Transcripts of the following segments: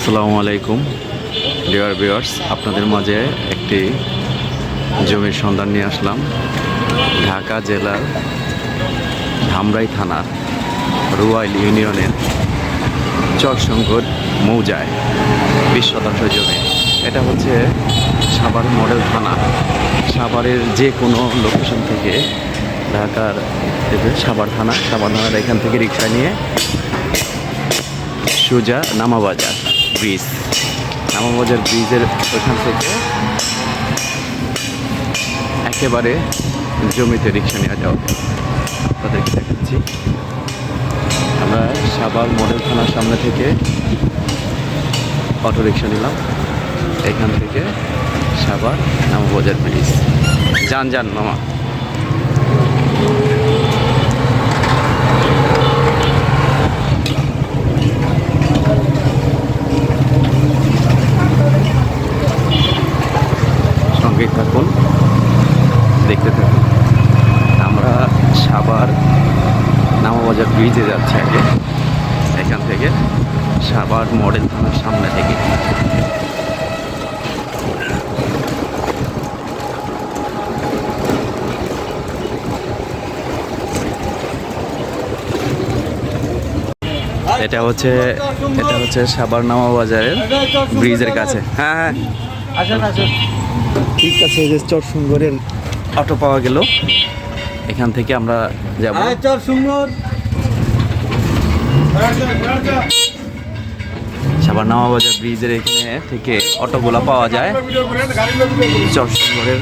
আসসালামু আলাইকুম dear viewers, আপনাদের মাঝে একটি জমির সন্ধান নিয়ে আসলাম। ঢাকা জেলার ধামরাই থানার রুয়াইল ইউনিয়নের চরশঙ্কর মৌজায় 20 শতাংশ জমি। এটা হচ্ছে সাভার মডেল থানা। সাভারের যে কোনো লোকেশন থেকে ঢাকার সাভার থানার এখান থেকে রিক্সা নিয়ে সোজা নামাবাজার ব্রিজের ওখান থেকে একেবারে জমিতে রিক্সা নিয়ে যাওয়া যায়। আপনাদেরকে দেখাচ্ছি, আমরা সাভার মডেল থানার সামনে থেকে অটো রিক্সা নিলাম, এখান থেকে সাভার নামাবাজার ব্রিজ। যান মামা। সঙ্গেই থাকুন, দেখতে থাকুন। আমরা সাভার নামাবাজার ব্রিজে যাচ্ছি আগে, এখান থেকে সাভার মডেল থানার সামনে থেকে। এটা হচ্ছে সাভার নামাবাজারের ব্রিজের কাছে। হ্যাঁ, ঠিক আছে। এই যে চরসুন্দরের অটো পাওয়া গেল, এখান থেকে আমরা যাব সাভার নামাবাজার ব্রিজের এখানে থেকে অটোগুলো পাওয়া যায়। চরসুন্দরের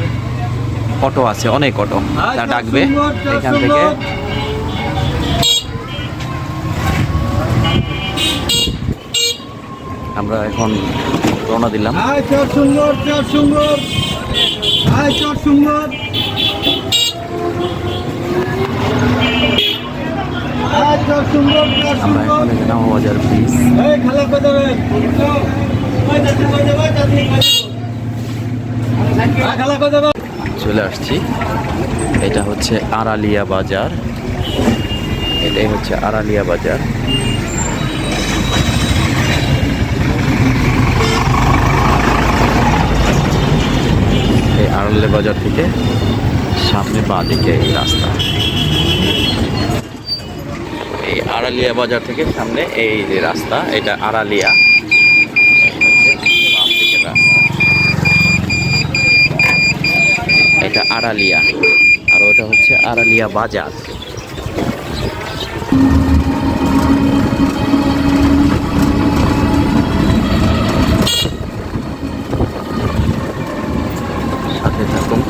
অটো আছে, অনেক অটো, তা ডাকবে এখান থেকে। আমরা এখন রওনা দিলাম। আমরা এখন নামাবাজার ব্রিজ চলে আসছি। এটা হচ্ছে আড়ালিয়া বাজার, এটাই হচ্ছে আড়ালিয়া বাজার। এই আড়ালিয়া বাজার থেকে সামনে বাঁ দিকে এই রাস্তা। এই আড়ালিয়া বাজার থেকে সামনে এই যে রাস্তা, এটা আড়ালিয়া, বাম দিকের রাস্তা। এটা আড়ালিয়া, আর ওটা হচ্ছে আড়ালিয়া বাজার। সাথে থাকুন।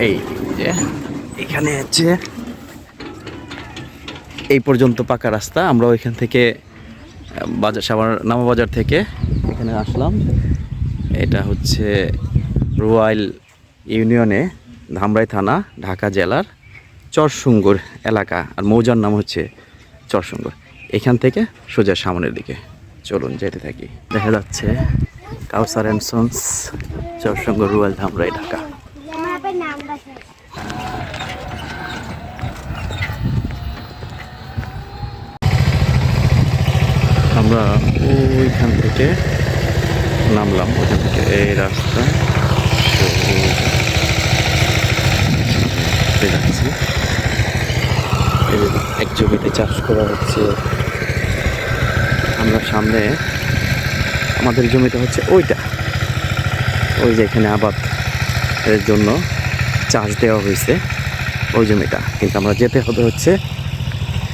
এই যে এখানে হচ্ছে এই পর্যন্ত পাকা রাস্তা। আমরা ওইখান থেকে সাভার নামাবাজার থেকে এখানে আসলাম। এটা হচ্ছে রুয়াইল ইউনিয়নে ধামরাই থানা, ঢাকা জেলার চরসুন্দর এলাকা, আর মৌজার নাম হচ্ছে চরসুন্দর। এখান থেকে সোজা সামনের দিকে চলুন, যেতে থাকি। দেখা যাচ্ছে কাউসার অ্যান্ড সন্স, চরসুন্দর, রুয়াইল, ধামরাই, ঢাকা। আমরা ওইখান থেকে নামলাম, ওইখান থেকে এই রাস্তা যাচ্ছি। এক জমিতে চাষ করা হচ্ছে। আমরা সামনে আমাদের জমিটা হচ্ছে ওইটা, ওই যে এখানে আবাদ এর জন্য চাষ দেওয়া হয়েছে ওই জমিটা, কিন্তু আমরা যেতে হবে হচ্ছে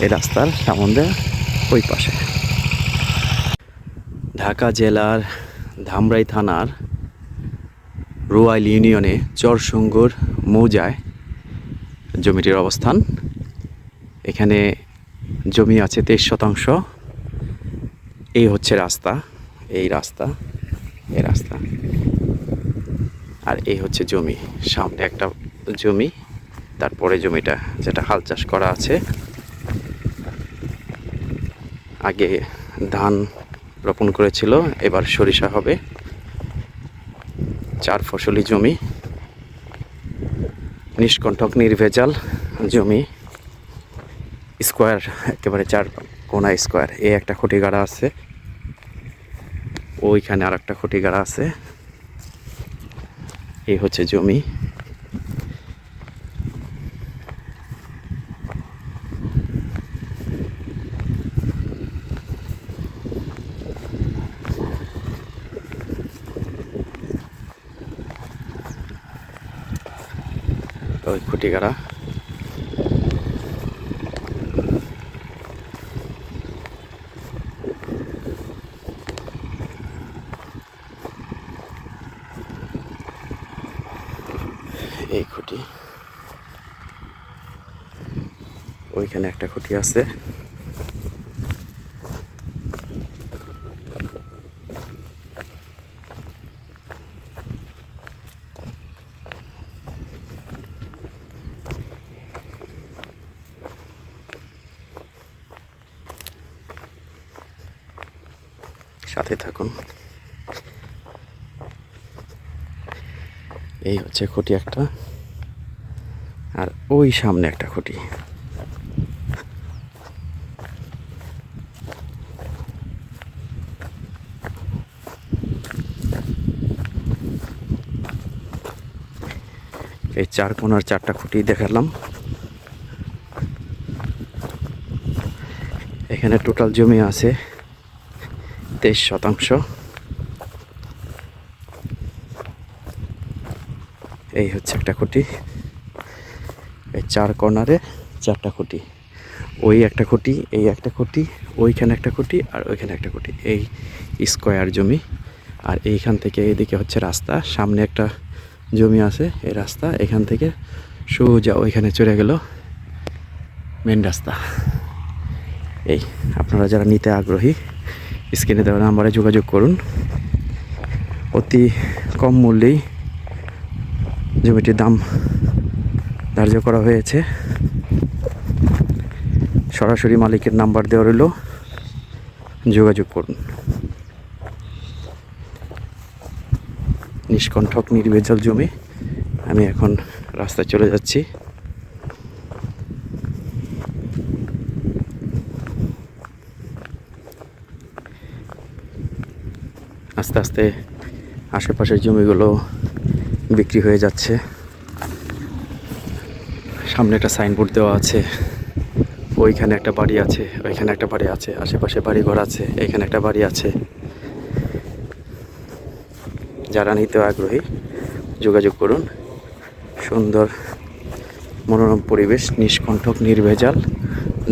এই রাস্তার সামনে ওই পাশে। ঢাকা জেলার ধামরাই থানার রুয়াইল ইউনিয়নে চরসুন্দর মৌজায় জমিটির অবস্থান। এখানে জমি আছে 23 শতাংশ। এই হচ্ছে রাস্তা, এই রাস্তা, আর এই হচ্ছে জমি। সামনে একটা জমি, তারপরে জমিটা যেটা হাল চাষ করা আছে। আগে ধান রোপণ করেছিল, এবার সরিষা হবে। 4 ফসলি জমি, নিষ্কণ্টক নির্ভেজাল জমি, স্কোয়ার একেবারে 4 কোনা স্কোয়ার। এই একটা খুঁটি গাড়া আছে, ওইখানে আর একটা খুঁটি গাড়া আছে। এই হচ্ছে জমি। ওই খুঁটি গাড়া। এই খুঁটি, ওইখানে একটা খুঁটি আছে। সাথে থাকুন। এই হচ্ছে খুঁটি একটা, আর ওই সামনে একটা খুঁটি। এই 4 কোণার 4টা খুঁটি দেখালাম। এখানে টোটাল জমি আছে 23 শতাংশ। এই হচ্ছে একটা খুঁটি। এই 4 কর্নারে 4টা খুঁটি, ওই একটা খুঁটি, এই একটা খুঁটি, ওইখানে একটা খুঁটি, আর ওইখানে একটা খুঁটি। এই স্কোয়ার জমি। আর এইখান থেকে এইদিকে হচ্ছে রাস্তা, সামনে একটা জমি আছে। এই রাস্তা এখান থেকে সোজা ওইখানে চলে গেল মেন রাস্তা। এই আপনারা যারা নিতে আগ্রহী, স্ক্রিনে দেওয়া নাম্বারে যোগাযোগ করুন। অতি কম মূল্যেই জমিটির দাম ধার্য করা হয়েছে। সরাসরি মালিকের নাম্বার দেওয়া রইল, যোগাযোগ করুন। নিষ্কণ্টক নির্ভেজাল জমি। আমি এখন রাস্তায় চলে যাচ্ছি। আস্তে আস্তে আশেপাশের জমিগুলো বিক্রি হয়ে যাচ্ছে। সামনে একটা সাইনবোর্ড দেওয়া আছে, ওইখানে একটা বাড়ি আছে, ওইখানে একটা বাড়ি আছে, আশেপাশে বাড়ি ঘর আছে, এইখানে একটা বাড়ি আছে। যারা নিতে আগ্রহী যোগাযোগ করুন। সুন্দর মনোরম পরিবেশ, নিষ্কণ্টক নির্ভেজাল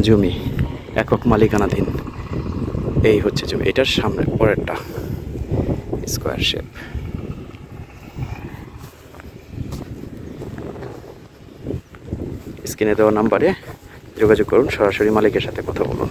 জমি, একক মালিকানাধীন। এই হচ্ছে জমি। এটার সামনে পরেরটা স্কোয়ার শেপ। স্ক্রিনে দেওয়া নাম্বারে যোগাযোগ করুন, সরাসরি মালিকের সাথে কথা বলুন।